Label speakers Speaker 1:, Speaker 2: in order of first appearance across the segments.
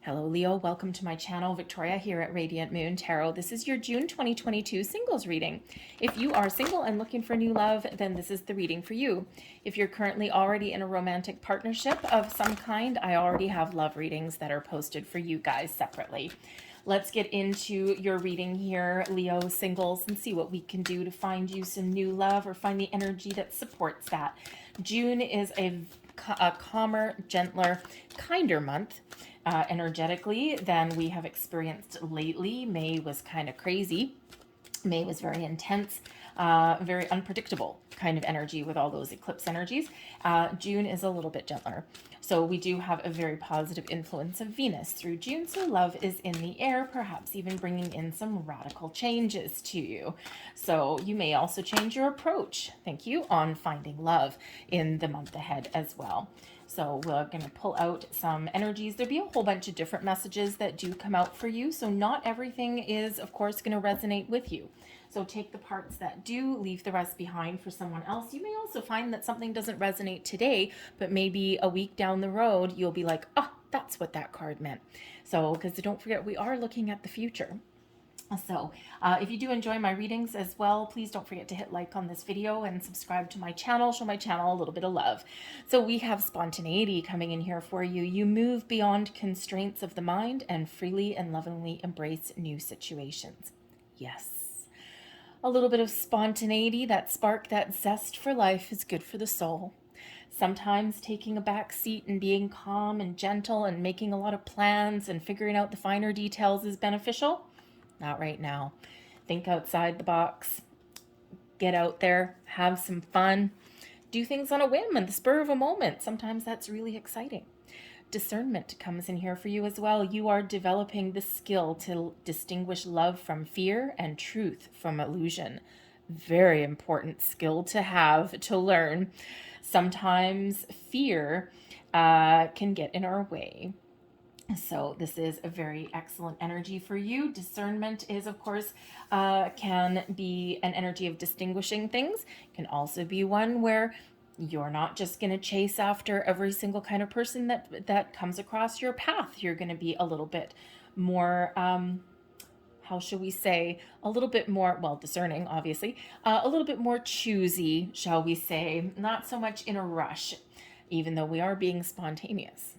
Speaker 1: Hello, Leo. Welcome to my channel. Victoria here at Radiant Moon Tarot. This is your June 2022 singles reading. If you are single and looking for new love, then this is the reading for you. If you're currently already in a romantic partnership of some kind, I already have love readings that are posted for you guys separately. Let's get into your reading here, Leo singles, and see what we can do to find you some new love or find the energy that supports that. June is a calmer, gentler, kinder month energetically than we have experienced lately. May was kind of crazy. May was very intense, very unpredictable kind of energy with all those eclipse energies. June is a little bit gentler. So we do have a very positive influence of Venus through June. So love is in the air, perhaps even bringing in some radical changes to you. So you may also change your approach, thank you, on finding love in the month ahead as well. So we're going to pull out some energies. There'll be a whole bunch of different messages that do come out for you. So not everything is, of course, going to resonate with you. So take the parts that do, leave the rest behind for someone else. You may also find that something doesn't resonate today, but maybe a week down the road, you'll be like, oh, that's what that card meant. So, because don't forget, we are looking at the future. So if you do enjoy my readings as well, please don't forget to hit like on this video and subscribe to my channel, show my channel a little bit of love. So we have spontaneity coming in here for you. You move beyond constraints of the mind and freely and lovingly embrace new situations. Yes. A little bit of spontaneity, that spark, that zest for life is good for the soul. Sometimes taking a back seat and being calm and gentle and making a lot of plans and figuring out the finer details is beneficial. Not right now. Think outside the box. Get out there. Have some fun. Do things on a whim and the spur of a moment. Sometimes that's really exciting. Discernment comes in here for you as well. You are developing the skill to distinguish love from fear and truth from illusion. Very important skill to have, to learn. Sometimes fear can get in our way. So this is a very excellent energy for you. Discernment is, of course, can be an energy of distinguishing things. It can also be one where you're not just going to chase after every single kind of person that comes across your path. You're going to be a little bit more, how shall we say, a little bit more, well, discerning, obviously, a little bit more choosy, shall we say, not so much in a rush, even though we are being spontaneous.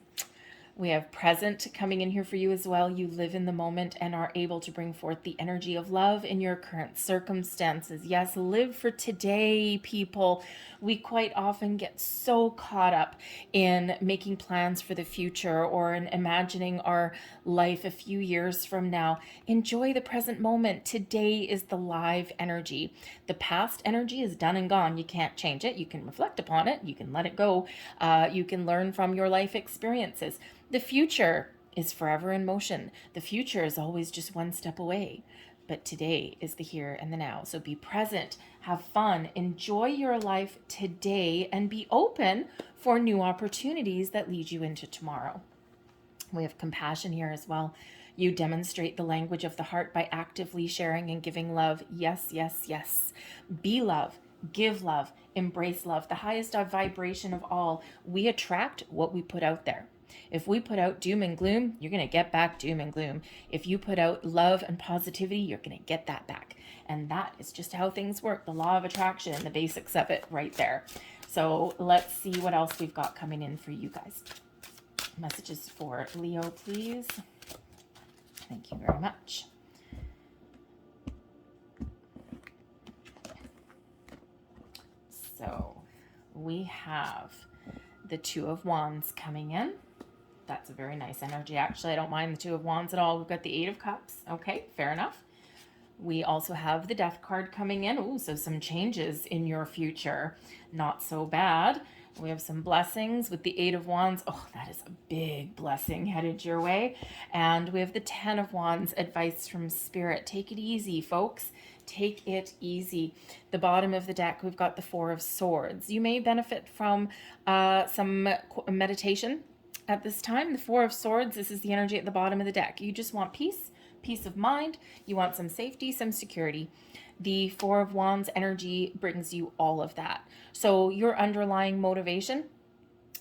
Speaker 1: We have present coming in here for you as well. You live in the moment and are able to bring forth the energy of love in your current circumstances. Yes, live for today, people. We quite often get so caught up in making plans for the future or in imagining our life a few years from now. Enjoy the present moment. Today is the live energy. The past energy is done and gone. You can't change it. You can reflect upon it. You can let it go. You can learn from your life experiences. The future is forever in motion. The future is always just one step away. But today is the here and the now. So be present, have fun, enjoy your life today, and be open for new opportunities that lead you into tomorrow. We have compassion here as well. You demonstrate the language of the heart by actively sharing and giving love. Yes, yes, yes. Be love. Give love. Embrace love. The highest vibration of all. We attract what we put out there. If we put out doom and gloom, you're going to get back doom and gloom. If you put out love and positivity, you're going to get that back. And that is just how things work. The law of attraction and the basics of it right there. So let's see what else we've got coming in for you guys. Messages for Leo, please. Thank you very much. So we have the Two of Wands coming in. That's a very nice energy. Actually, I don't mind the Two of Wands at all. We've got the Eight of Cups. Okay, fair enough. We also have the Death card coming in. Ooh, so some changes in your future. Not so bad. We have some blessings with the Eight of Wands. Oh, that is a big blessing headed your way. And we have the Ten of Wands, advice from Spirit. Take it easy, folks. Take it easy. The bottom of the deck, we've got the Four of Swords. You may benefit from some meditation at this time. The Four of Swords, this is the energy at the bottom of the deck. You just want peace, peace of mind. You want some safety, some security. The Four of Wands energy brings you all of that. So your underlying motivation,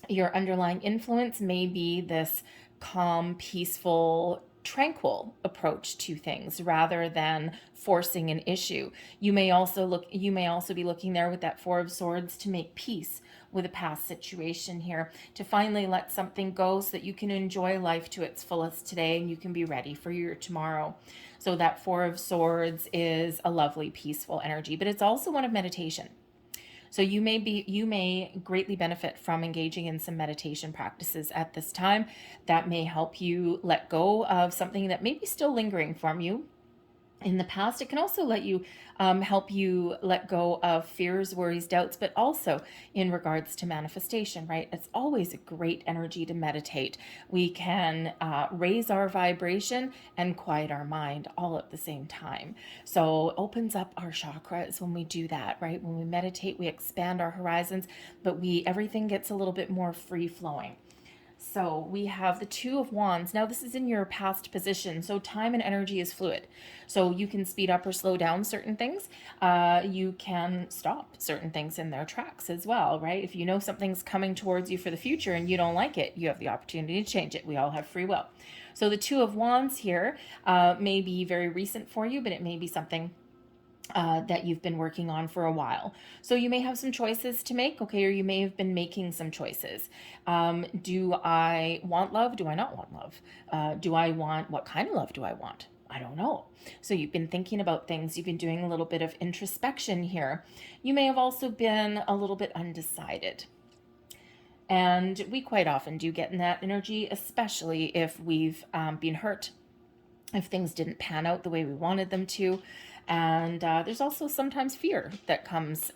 Speaker 1: your underlying influence may be this calm, peaceful, tranquil approach to things rather than forcing an issue. You may also be looking there with that Four of Swords to make peace with a past situation here, to finally let something go so that you can enjoy life to its fullest today and you can be ready for your tomorrow. So that Four of Swords is a lovely, peaceful energy, but it's also one of meditation. So you may greatly benefit from engaging in some meditation practices at this time that may help you let go of something that may be still lingering from you in the past. It can also help you let go of fears, worries, doubts, but also in regards to manifestation, right? It's always a great energy to meditate. We can raise our vibration and quiet our mind all at the same time. So it opens up our chakras when we do that, right? When we meditate, we expand our horizons, but everything gets a little bit more free flowing. So we have the Two of Wands. Now this is in your past position. So time and energy is fluid. So you can speed up or slow down certain things. You can stop certain things in their tracks as well, right? If you know something's coming towards you for the future and you don't like it, you have the opportunity to change it. We all have free will. So the Two of Wands here may be very recent for you, but it may be something that you've been working on for a while. So you may have some choices to make, okay, or you may have been making some choices. Do I want love? Do I not want love? What kind of love do I want? I don't know. So you've been thinking about things. You've been doing a little bit of introspection here. You may have also been a little bit undecided. And we quite often do get in that energy, especially if we've been hurt, if things didn't pan out the way we wanted them to. And there's also sometimes fear that comes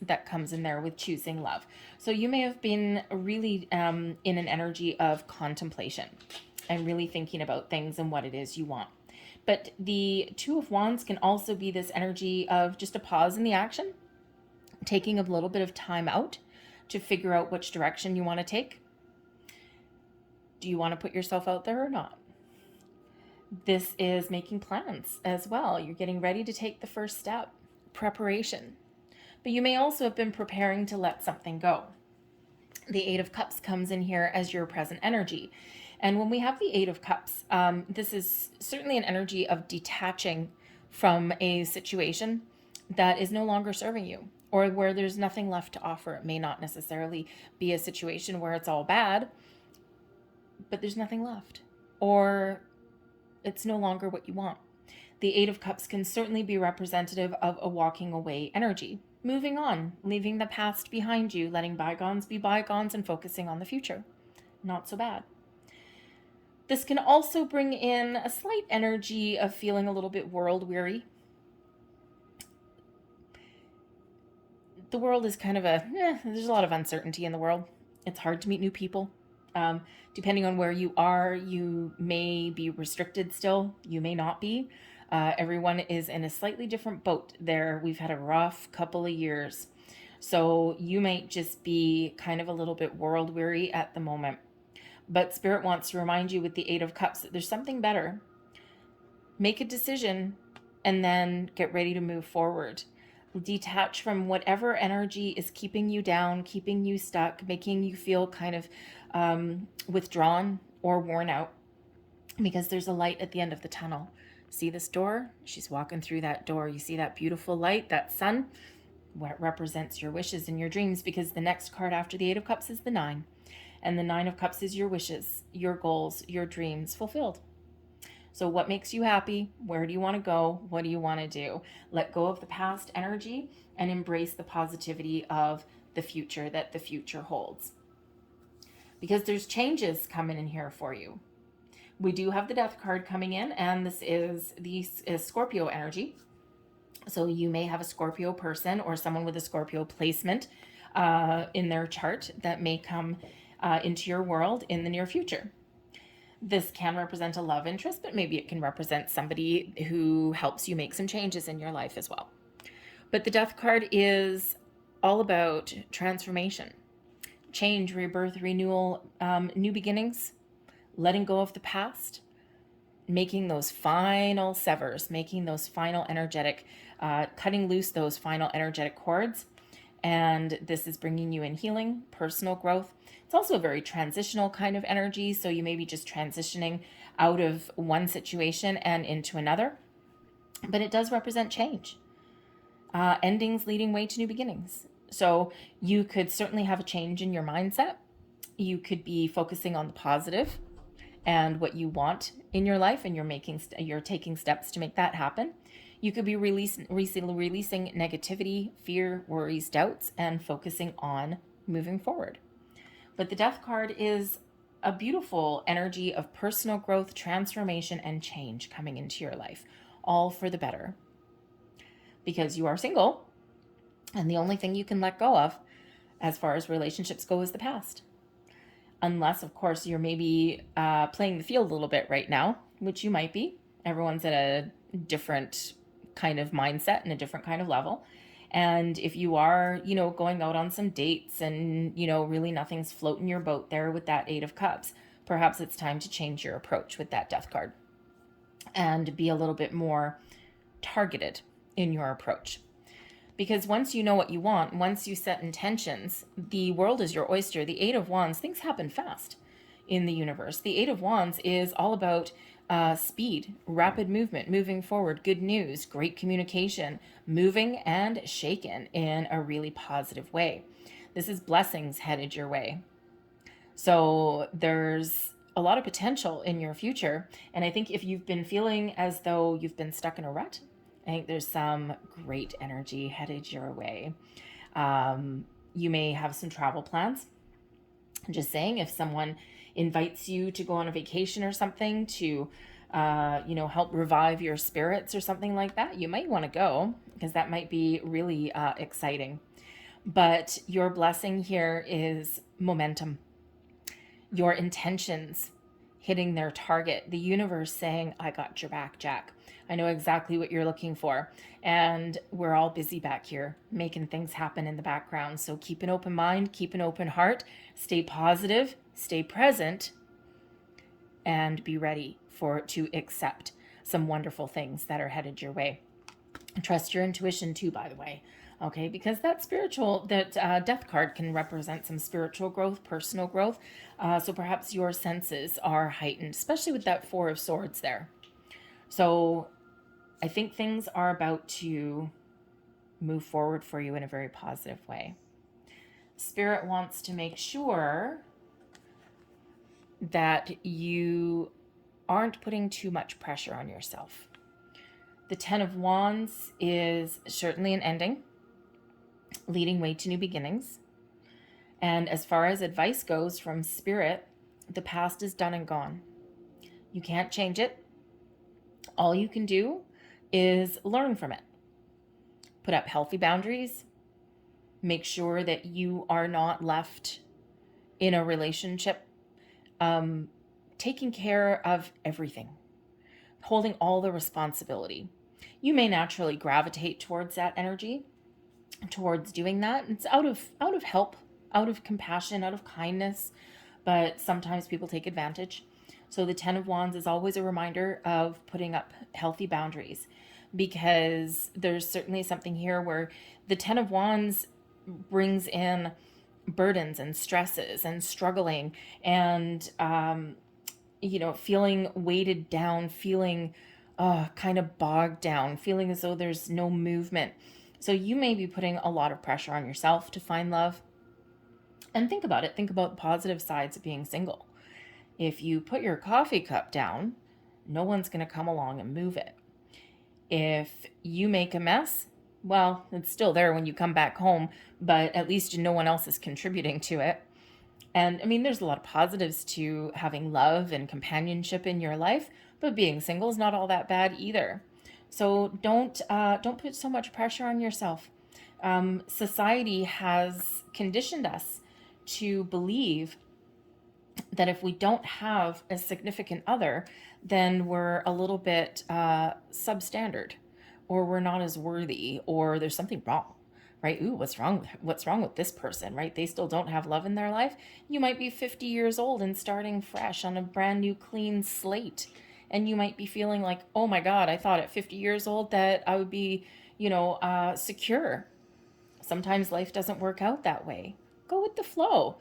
Speaker 1: in there with choosing love. So you may have been really in an energy of contemplation and really thinking about things and what it is you want. But the Two of Wands can also be this energy of just a pause in the action, taking a little bit of time out to figure out which direction you want to take. Do you want to put yourself out there or not? This is making plans as well. You're getting ready to take the first step, preparation. But you may also have been preparing to let something go. The Eight of Cups comes in here as your present energy. And when we have the Eight of Cups, this is certainly an energy of detaching from a situation that is no longer serving you, or where there's nothing left to offer. It may not necessarily be a situation where it's all bad, but there's nothing left, or it's no longer what you want. The Eight of Cups can certainly be representative of a walking away energy, moving on, leaving the past behind you, letting bygones be bygones and focusing on the future. Not so bad. This can also bring in a slight energy of feeling a little bit world weary. The world is kind of there's a lot of uncertainty in the world. It's hard to meet new people. Depending on where you are, you may be restricted still. You may not be. Everyone is in a slightly different boat there. We've had a rough couple of years. So you might just be kind of a little bit world weary at the moment. But Spirit wants to remind you with the Eight of Cups that there's something better. Make a decision and then get ready to move forward. Detach from whatever energy is keeping you down, keeping you stuck, making you feel kind of withdrawn or worn out, because there's a light at the end of the tunnel. See this door? She's walking through that door. You see that beautiful light, that sun? What represents your wishes and your dreams, because the next card after the Eight of Cups is the Nine. And the Nine of Cups is your wishes, your goals, your dreams fulfilled. So what makes you happy? Where do you want to go? What do you want to do? Let go of the past energy and embrace the positivity of the future that the future holds. Because there's changes coming in here for you. We do have the Death card coming in, and this is Scorpio energy. So you may have a Scorpio person or someone with a Scorpio placement in their chart that may come into your world in the near future. This can represent a love interest, but maybe it can represent somebody who helps you make some changes in your life as well. But the Death card is all about transformation, change, rebirth, renewal, new beginnings, letting go of the past, making those final severs, making those final energetic, cutting loose those final energetic cords, And this is bringing you in healing, personal growth. It's also a very transitional kind of energy. So you may be just transitioning out of one situation and into another. But it does represent change. Endings leading way to new beginnings. So you could certainly have a change in your mindset. You could be focusing on the positive and what you want in your life, and you're taking steps to make that happen. You could be releasing negativity, fear, worries, doubts, and focusing on moving forward. But the Death card is a beautiful energy of personal growth, transformation, and change coming into your life, all for the better. Because you are single, and the only thing you can let go of as far as relationships go is the past. Unless, of course, you're maybe playing the field a little bit right now, which you might be. Everyone's at a different kind of mindset and a different kind of level. And if you are, going out on some dates and, really nothing's floating your boat there with that Eight of Cups, perhaps it's time to change your approach with that Death card and be a little bit more targeted in your approach. Because once you know what you want, once you set intentions, the world is your oyster. The Eight of Wands, things happen fast in the universe. The Eight of Wands is all about speed, rapid movement, moving forward, good news, great communication, moving and shaken in a really positive way. This is blessings headed your way. So there's a lot of potential in your future. And I think if you've been feeling as though you've been stuck in a rut, I think there's some great energy headed your way. You may have some travel plans. I'm just saying, if someone invites you to go on a vacation or something to, help revive your spirits or something like that, you might want to go, because that might be really exciting. But your blessing here is momentum. Your intentions hitting their target. The universe saying, I got your back, Jack. I know exactly what you're looking for. And we're all busy back here making things happen in the background. So keep an open mind, keep an open heart, stay positive, stay present, and be ready to accept some wonderful things that are headed your way. Trust your intuition too, by the way. Okay, because that Death card can represent some spiritual growth, personal growth. So perhaps your senses are heightened, especially with that Four of Swords there. So I think things are about to move forward for you in a very positive way. Spirit wants to make sure that you aren't putting too much pressure on yourself. The Ten of Wands is certainly an ending, leading way to new beginnings. And as far as advice goes from Spirit, the past is done and gone. You can't change it. All you can do is learn from it. Put up healthy boundaries. Make sure that you are not left in a relationship taking care of everything, holding all the responsibility. You may naturally gravitate towards that energy, towards doing that. It's out of help, out of compassion, out of kindness, but sometimes people take advantage. So the Ten of Wands is always a reminder of putting up healthy boundaries, because there's certainly something here where the Ten of Wands brings in burdens and stresses and struggling and, feeling weighted down, feeling kind of bogged down, feeling as though there's no movement. So you may be putting a lot of pressure on yourself to find love. And think about it. Think about the positive sides of being single. If you put your coffee cup down, no one's going to come along and move it. If you make a mess, well, it's still there when you come back home, but at least no one else is contributing to it. And I mean, there's a lot of positives to having love and companionship in your life, but being single is not all that bad either. So don't put so much pressure on yourself. Society has conditioned us to believe that if we don't have a significant other, then we're a little bit substandard, or we're not as worthy, or there's something wrong, right? Ooh, what's wrong with this person, right? They still don't have love in their life. You might be 50 years old and starting fresh on a brand new clean slate. And you might be feeling like, oh my God, I thought at 50 years old that I would be, secure. Sometimes life doesn't work out that way. Go with the flow.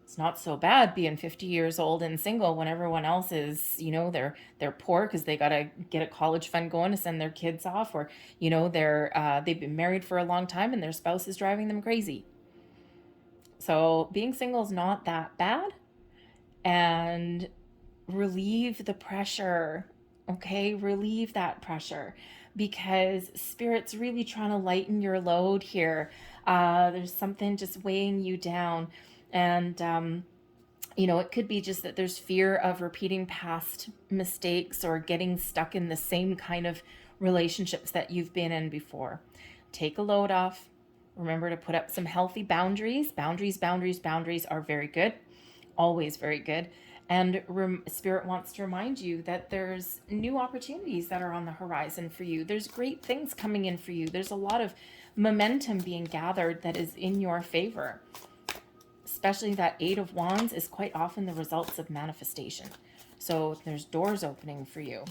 Speaker 1: It's not so bad being 50 years old and single when everyone else is, they're poor because they got to get a college fund going to send their kids off, or, they've been married for a long time and their spouse is driving them crazy. So being single is not that bad, and relieve the pressure. Okay, relieve that pressure, because Spirit's really trying to lighten your load here. There's something just weighing you down. And, it could be just that there's fear of repeating past mistakes or getting stuck in the same kind of relationships that you've been in before. Take a load off. Remember to put up some healthy boundaries. Boundaries are very good, always very good. And Spirit wants to remind you that there's new opportunities that are on the horizon for you. There's great things coming in for you. There's a lot of momentum being gathered that is in your favor. Especially that Eight of Wands is quite often the results of manifestation. So there's doors opening for you.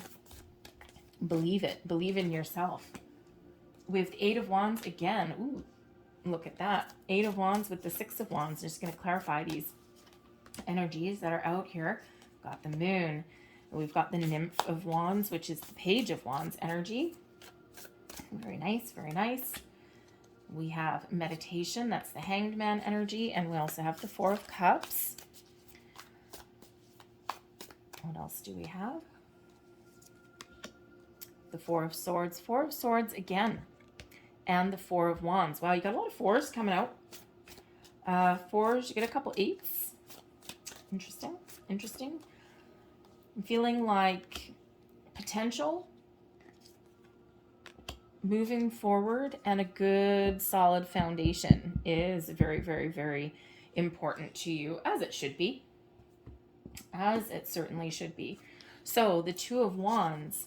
Speaker 1: Believe it. Believe in yourself. With Eight of Wands, again, ooh, look at that. Eight of Wands with the Six of Wands. I'm just going to clarify these energies that are out here. We've got the Moon. We've got the Nymph of Wands, which is the Page of Wands energy. Very nice, very nice. We have meditation, that's the Hanged Man energy, and we also have the Four of Cups. What else do we have? The Four of Swords. Four of Swords again. And the Four of Wands. Wow, you got a lot of fours coming out. Fours, you get a couple eights. Interesting. I'm feeling like potential, moving forward, and a good solid foundation is very, very, very important to you, as it should be. As it certainly should be. So the Two of Wands,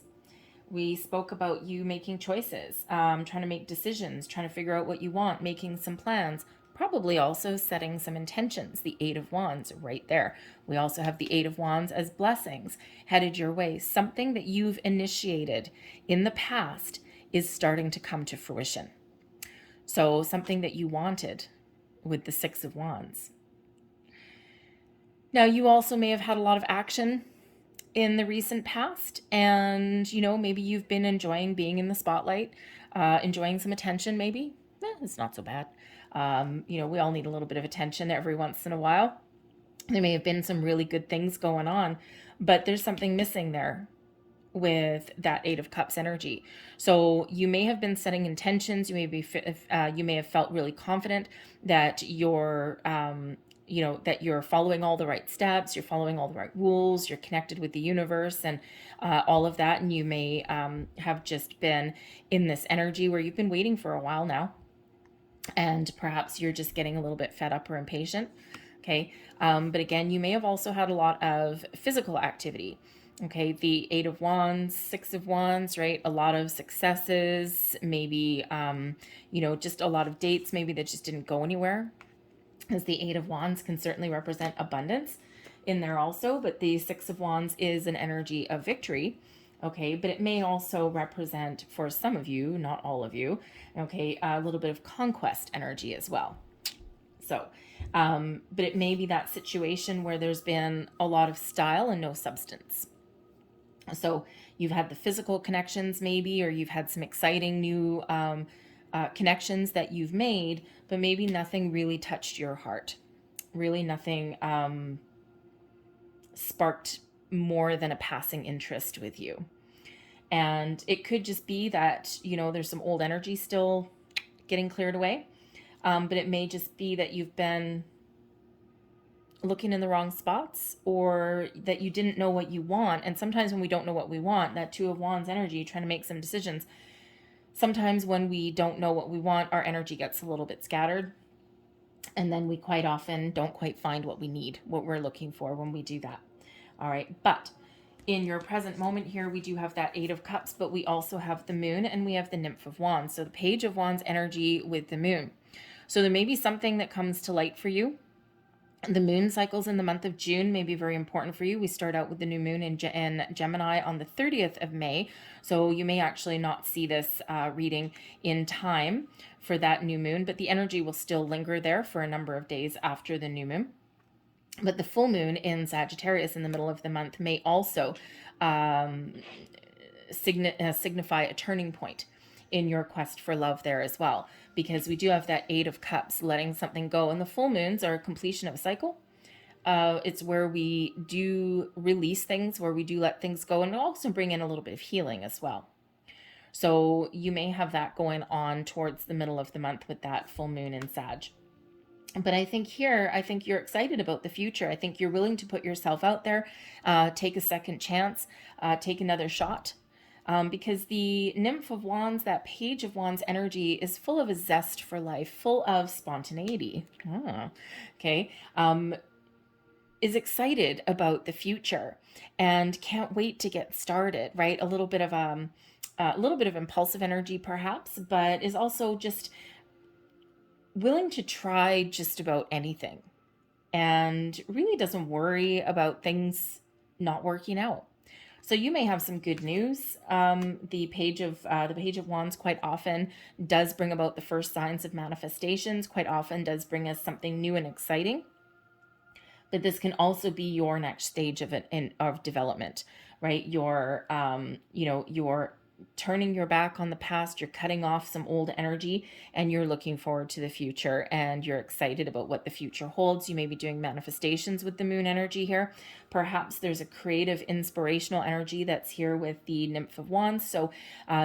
Speaker 1: we spoke about you making choices, trying to make decisions, trying to figure out what you want, making some plans, probably also setting some intentions. The Eight of Wands right there. We also have the Eight of Wands as blessings headed your way. Something that you've initiated in the past is starting to come to fruition. So something that you wanted with the Six of Wands. Now, you also may have had a lot of action in the recent past, and maybe you've been enjoying being in the spotlight, enjoying some attention. Maybe it's not so bad. We all need a little bit of attention every once in a while. There may have been some really good things going on, but there's something missing there with that Eight of Cups energy. So you may have been setting intentions. You may have felt really confident that you're that you're following all the right steps, you're following all the right rules, you're connected with the universe, and all of that. And you may have just been in this energy where you've been waiting for a while now, and perhaps you're just getting a little bit fed up or impatient. Okay. But again, you may have also had a lot of physical activity. Okay, the Eight of Wands, Six of Wands, right? A lot of successes, maybe, just a lot of dates, maybe that just didn't go anywhere. As the Eight of Wands can certainly represent abundance in there also, but the Six of Wands is an energy of victory. Okay, but it may also represent, for some of you, not all of you, okay, a little bit of conquest energy as well. So, but it may be that situation where there's been a lot of style and no substance. So you've had the physical connections maybe, or you've had some exciting new connections that you've made, but maybe nothing really touched your heart. Really nothing sparked more than a passing interest with you. And it could just be that, there's some old energy still getting cleared away. But it may just be that you've been looking in the wrong spots, or that you didn't know what you want. And sometimes when we don't know what we want, that Two of Wands energy, trying to make some decisions, sometimes when we don't know what we want, our energy gets a little bit scattered. And then we quite often don't quite find what we need, what we're looking for when we do that. All right. But in your present moment here, we do have that Eight of Cups, but we also have the Moon and we have the Nymph of Wands. So the Page of Wands energy with the Moon. So there may be something that comes to light for you The moon cycles in the month of June may be very important for you. We start out with the new moon in Gemini on the 30th of May. So you may actually not see this reading in time for that new moon, but the energy will still linger there for a number of days after the new moon. But the full moon in Sagittarius in the middle of the month may also signify a turning point in your quest for love there as well, because we do have that Eight of Cups, letting something go, and the full moons are a completion of a cycle. It's where we do release things, where we do let things go, and also bring in a little bit of healing as well. So you may have that going on towards the middle of the month with that full moon in Sag. But I think you're excited about the future. I think you're willing to put yourself out there, take a second chance, take another shot. Because the Nymph of Wands, that Page of Wands energy, is full of a zest for life, full of spontaneity. Okay. Is excited about the future and can't wait to get started, right? A little bit of impulsive energy perhaps, but is also just willing to try just about anything and really doesn't worry about things not working out. So you may have some good news. The Page of Wands quite often does bring about the first signs of manifestations. Quite often does bring us something new and exciting. But this can also be your next stage of development, right? You're turning your back on the past, you're cutting off some old energy, and you're looking forward to the future, and you're excited about what the future holds. You may be doing manifestations with the moon energy here. Perhaps there's a creative, inspirational energy that's here with the Nymph of Wands. So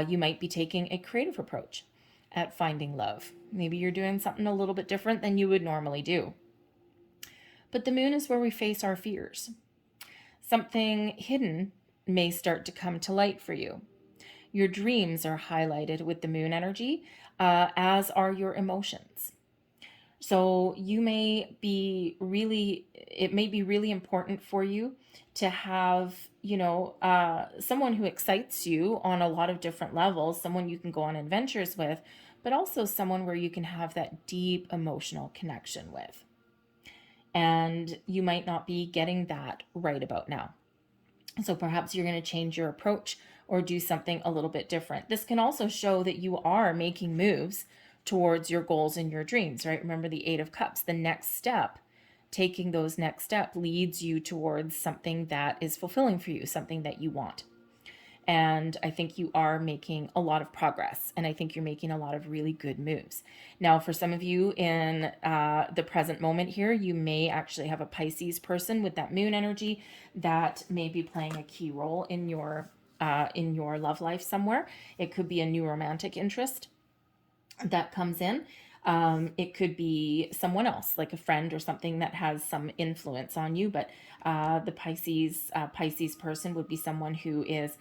Speaker 1: you might be taking a creative approach at finding love. Maybe you're doing something a little bit different than you would normally do. But the moon is where we face our fears. Something hidden may start to come to light for you. Your dreams are highlighted with the moon energy, as are your emotions. So it may be really important for you to have, someone who excites you on a lot of different levels, someone you can go on adventures with, but also someone where you can have that deep emotional connection with. And you might not be getting that right about now. So perhaps you're going to change your approach or do something a little bit different. This can also show that you are making moves towards your goals and your dreams, right? Remember the Eight of Cups, the next step, taking those next step leads you towards something that is fulfilling for you, something that you want. And I think you are making a lot of progress, and I think you're making a lot of really good moves. Now, for some of you in the present moment here, you may actually have a Pisces person with that moon energy that may be playing a key role in your love life somewhere. It could be a new romantic interest that comes in. It could be someone else, like a friend or something that has some influence on you. But the Pisces person would be someone who is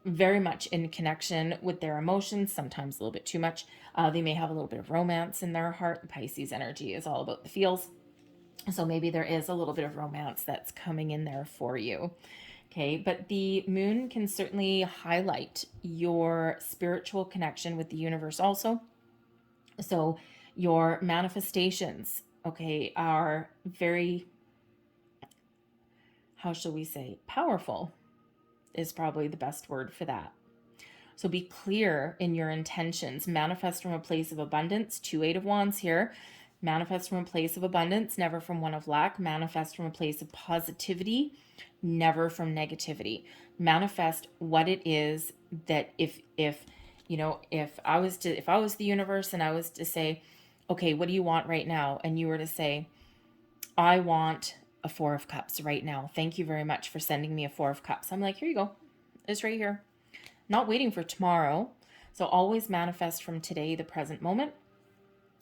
Speaker 1: very much in connection with their emotions, sometimes a little bit too much. They may have a little bit of romance in their heart. The Pisces energy is all about the feels. So maybe there is a little bit of romance that's coming in there for you. Okay, but the moon can certainly highlight your spiritual connection with the universe also. So your manifestations, okay, are very, how shall we say, powerful is probably the best word for that. So be clear in your intentions. Manifest from a place of abundance. 2 Eight of Wands here. Manifest from a place of abundance, never from one of lack. Manifest from a place of positivity, never from negativity. Manifest what it is that if I was the universe and I was to say, okay, what do you want right now? And you were to say, I want a 4 of Cups right now. Thank you very much for sending me a 4 of Cups. I'm like, here you go. It's right here. Not waiting for tomorrow. So always manifest from today, the present moment,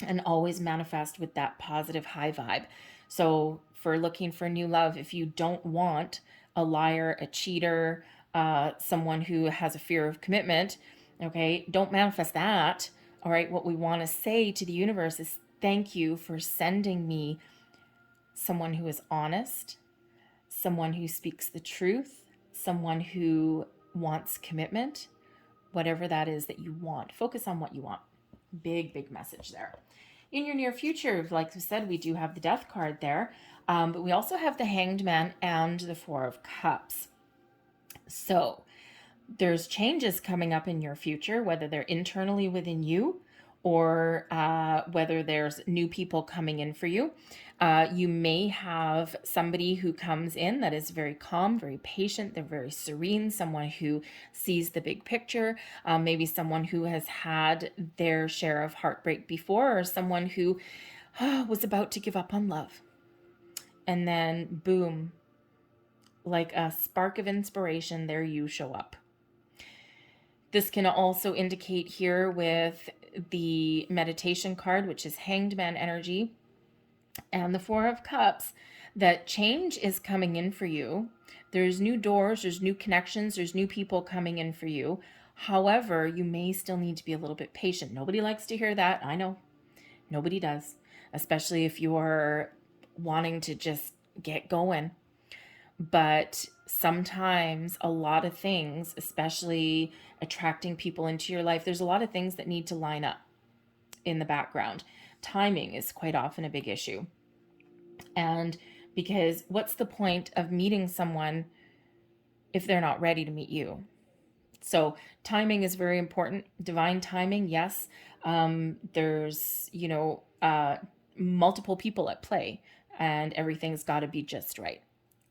Speaker 1: and always manifest with that positive high vibe. So for looking for new love, if you don't want a liar, a cheater, someone who has a fear of commitment, okay, don't manifest that. All right. What we want to say to the universe is thank you for sending me someone who is honest, someone who speaks the truth, someone who wants commitment, whatever that is that you want. Focus on what you want. Big, big message there. In your near future, like I said, we do have the Death card there. But we also have the Hanged Man and the Four of Cups. So there's changes coming up in your future, whether they're internally within you or whether there's new people coming in for you. You may have somebody who comes in that is very calm, very patient, they're very serene, someone who sees the big picture, maybe someone who has had their share of heartbreak before, or someone who was about to give up on love. And then, boom, like a spark of inspiration, there you show up. This can also indicate here with the meditation card, which is Hanged Man energy, and the Four of Cups, that change is coming in for you. There's new doors, there's new connections, there's new people coming in for you. However, you may still need to be a little bit patient. Nobody likes to hear that. I know. Nobody does, especially if you're wanting to just get going. But sometimes a lot of things, especially attracting people into your life, there's a lot of things that need to line up in the background. Timing is quite often a big issue. And because what's the point of meeting someone if they're not ready to meet you? So timing is very important. Divine timing, yes. There's, multiple people at play, and everything's got to be just right.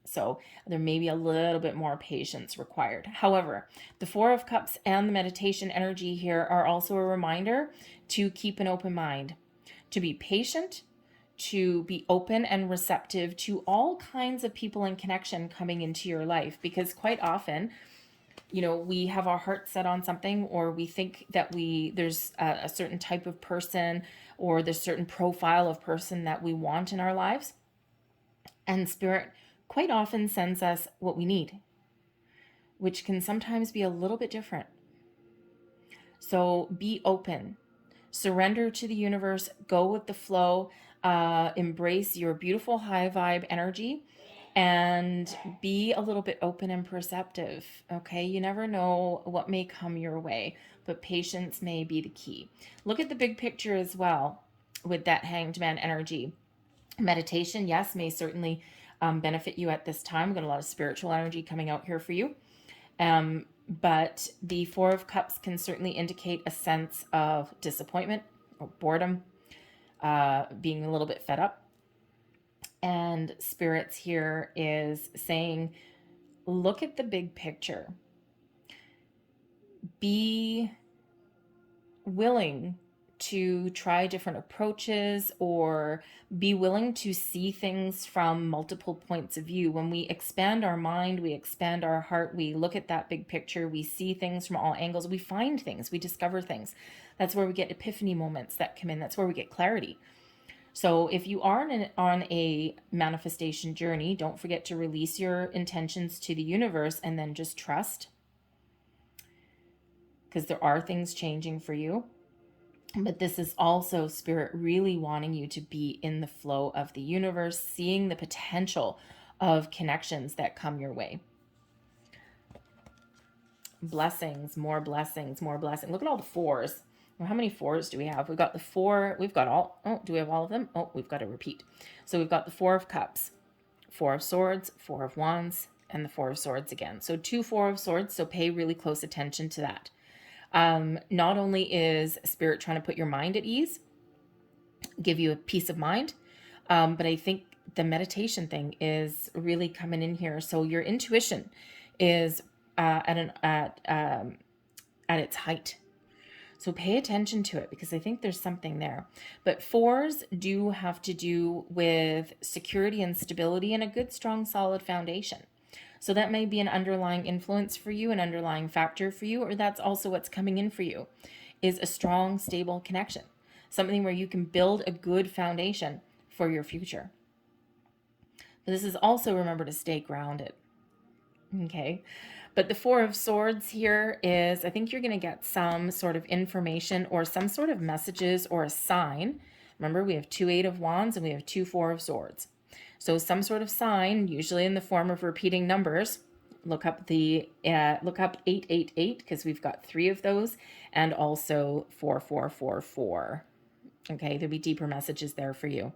Speaker 1: So there may be a little bit more patience required. However, the Four of Cups and the meditation energy here are also a reminder to keep an open mind, to be patient, to be open and receptive to all kinds of people and connection coming into your life. Because quite often, we have our heart set on something, or we think that there's a certain type of person, or there's certain profile of person that we want in our lives. And Spirit quite often sends us what we need, which can sometimes be a little bit different. So be open, surrender to the universe, go with the flow, embrace your beautiful high vibe energy, and be a little bit open and perceptive. Okay, you never know what may come your way, but patience may be the key. Look at the big picture as well with that Hanged Man energy. Meditation, yes, may certainly benefit you at this time. We've got a lot of spiritual energy coming out here for you. But the Four of Cups can certainly indicate a sense of disappointment or boredom, being a little bit fed up. And Spirits here is saying, look at the big picture. Be willing to try different approaches, or be willing to see things from multiple points of view. When we expand our mind, we expand our heart, we look at that big picture, we see things from all angles, we find things, we discover things. That's where we get epiphany moments that come in. That's where we get clarity. So if you are on a manifestation journey, don't forget to release your intentions to the universe and then just trust, because there are things changing for you. But this is also Spirit really wanting you to be in the flow of the universe, seeing the potential of connections that come your way. Blessings, more blessings, more blessings. Look at all the fours. Well, how many fours do we have? We've got the four. We've got all. Oh, do we have all of them? Oh, we've got to repeat. So we've got the Four of Cups, Four of Swords, Four of Wands, and the Four of Swords again. So 2 Four of Swords. So pay really close attention to that. Not only is Spirit trying to put your mind at ease, give you a peace of mind, but I think the meditation thing is really coming in here. So your intuition is at its height. So pay attention to it, because I think there's something there. But fours do have to do with security and stability and a good, strong, solid foundation. So that may be an underlying influence for you, an underlying factor for you, or that's also what's coming in for you, is a strong, stable connection. Something where you can build a good foundation for your future. But this is also, remember to stay grounded. Okay. But the Four of Swords here is, I think you're going to get some sort of information or some sort of messages or a sign. Remember, we have 2 Eight of Wands and we have 2 Four of Swords. So some sort of sign, usually in the form of repeating numbers. Look up 888, because we've got 3 of those, and also 4444. Okay, there'll be deeper messages there for you.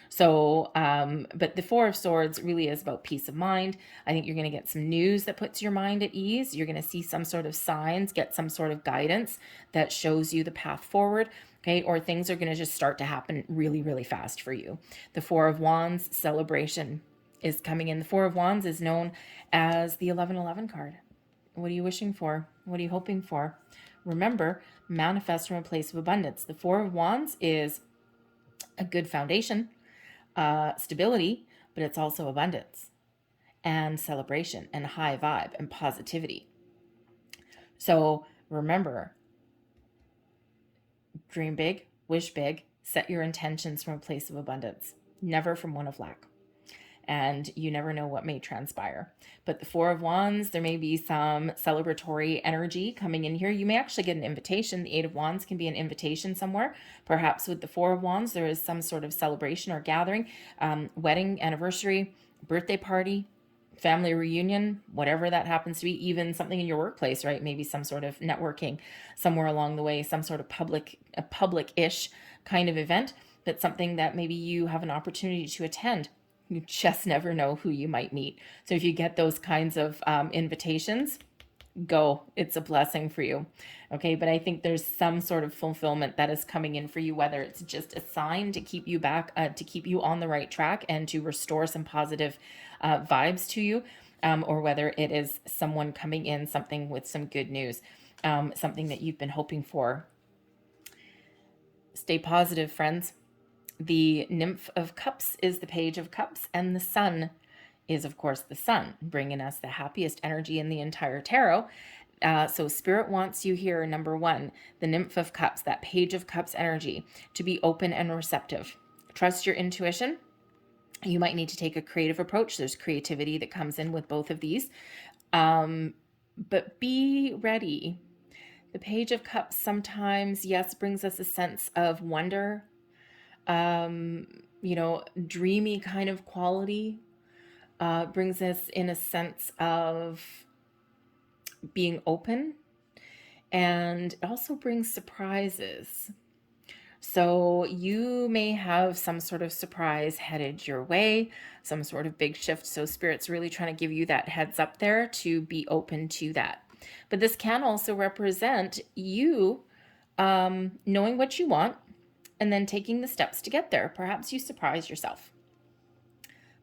Speaker 1: So, but the Four of Swords really is about peace of mind. I think you're going to get some news that puts your mind at ease. You're going to see some sort of signs, get some sort of guidance that shows you the path forward. Okay, or things are going to just start to happen really, really fast for you. The Four of Wands celebration is coming in. The Four of Wands is known as the 1111 card. What are you wishing for? What are you hoping for? Remember, manifest from a place of abundance. The Four of Wands is a good foundation, stability, but it's also abundance and celebration and high vibe and positivity. So remember, dream big, wish big, set your intentions from a place of abundance, never from one of lack. And you never know what may transpire. But the Four of Wands, there may be some celebratory energy coming in here. You may actually get an invitation. The Eight of Wands can be an invitation somewhere. Perhaps with the Four of Wands, there is some sort of celebration or gathering, wedding, anniversary, birthday party, family reunion, whatever that happens to be, even something in your workplace, right? Maybe some sort of networking somewhere along the way, some sort of public-ish kind of event, but something that maybe you have an opportunity to attend. You just never know who you might meet. So if you get those kinds of invitations, go. It's a blessing for you. Okay, but I think there's some sort of fulfillment that is coming in for you, whether it's just a sign to keep you back, to keep you on the right track and to restore some positive vibes to you, or whether it is someone coming in, something with some good news, something that you've been hoping for. Stay positive, friends. The Nymph of Cups is the Page of Cups, and the Sun is, of course, the Sun, bringing us the happiest energy in the entire tarot. So Spirit wants you here, number one, the Nymph of Cups, that Page of Cups energy, to be open and receptive. Trust your intuition. You might need to take a creative approach. There's creativity that comes in with both of these. But be ready. The Page of Cups sometimes, yes, brings us a sense of wonder, dreamy kind of quality, brings us in a sense of being open, and it also brings surprises. So you may have some sort of surprise headed your way, some sort of big shift. So Spirit's really trying to give you that heads up there to be open to that. But this can also represent you knowing what you want, and then taking the steps to get there. Perhaps you surprise yourself.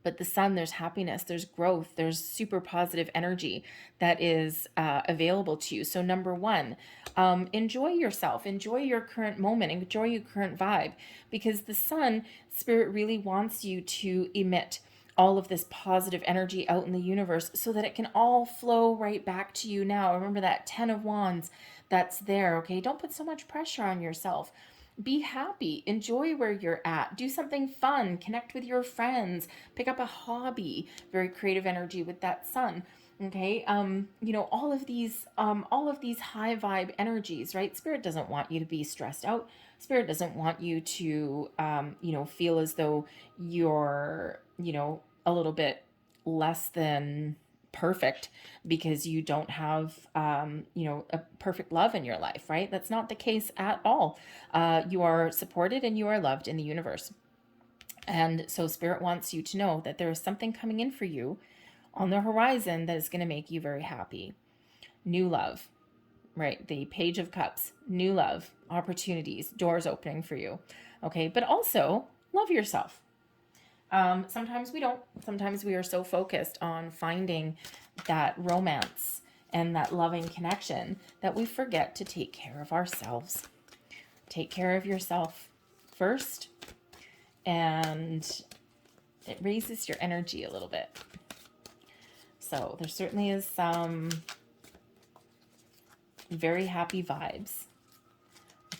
Speaker 1: But the Sun, there's happiness, there's growth, there's super positive energy that is available to you. So number one, enjoy yourself, enjoy your current moment, enjoy your current vibe, because the Sun, Spirit really wants you to emit all of this positive energy out in the universe so that it can all flow right back to you now. Remember that 10 of Wands that's there, okay? Don't put so much pressure on yourself. Be happy, enjoy where you're at, do something fun, connect with your friends, pick up a hobby, very creative energy with that Sun. Okay. All of these high vibe energies, right? Spirit doesn't want you to be stressed out. Spirit doesn't want you to, feel as though you're, a little bit less than perfect because you don't have a perfect love in your life, right? That's not the case at all. You are supported and you are loved in the universe. And so Spirit wants you to know that there is something coming in for you on the horizon that is going to make you very happy. New love, right? The Page of Cups, new love, opportunities, doors opening for you. Okay, but also love yourself. Sometimes we don't. Sometimes we are so focused on finding that romance and that loving connection that we forget to take care of ourselves. Take care of yourself first, and it raises your energy a little bit. So there certainly is some very happy vibes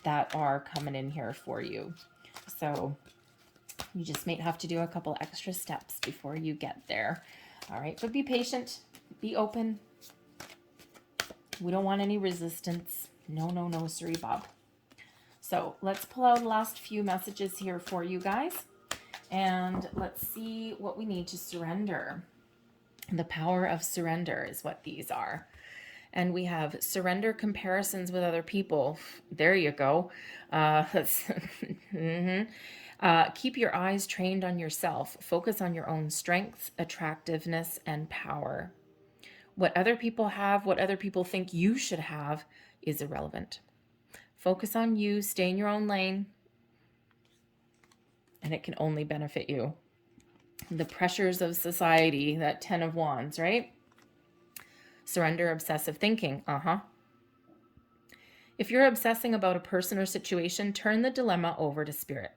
Speaker 1: that are coming in here for you. So you just may have to do a couple extra steps before you get there. All right, but be patient, be open. We don't want any resistance. No, sorry, Bob. So let's pull out the last few messages here for you guys, and let's see what we need to surrender. The power of surrender is what these are. And we have surrender comparisons with other people. There you go. Mhm. Keep your eyes trained on yourself. Focus on your own strengths, attractiveness, and power. What other people have, what other people think you should have, is irrelevant. Focus on you, stay in your own lane, and it can only benefit you. The pressures of society, that 10 of Wands, right? Surrender obsessive thinking. If you're obsessing about a person or situation, turn the dilemma over to spirit.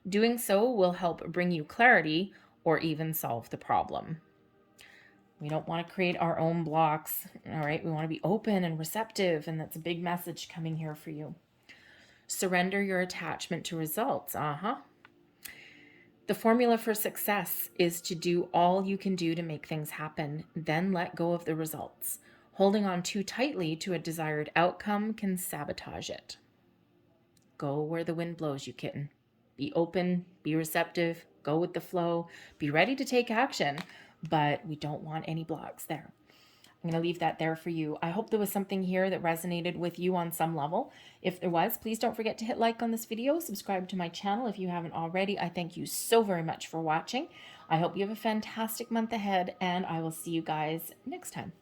Speaker 1: Doing so will help bring you clarity or even solve the problem. We don't want to create our own blocks, all right? We want to be open and receptive, and that's a big message coming here for you. Surrender your attachment to results. The formula for success is to do all you can do to make things happen, then let go of the results. Holding on too tightly to a desired outcome can sabotage it. Go where the wind blows you, kitten. Be open, be receptive, go with the flow, be ready to take action, but we don't want any blocks there. I'm going to leave that there for you. I hope there was something here that resonated with you on some level. If there was, please don't forget to hit like on this video, subscribe to my channel if you haven't already. I thank you so very much for watching. I hope you have a fantastic month ahead, and I will see you guys next time.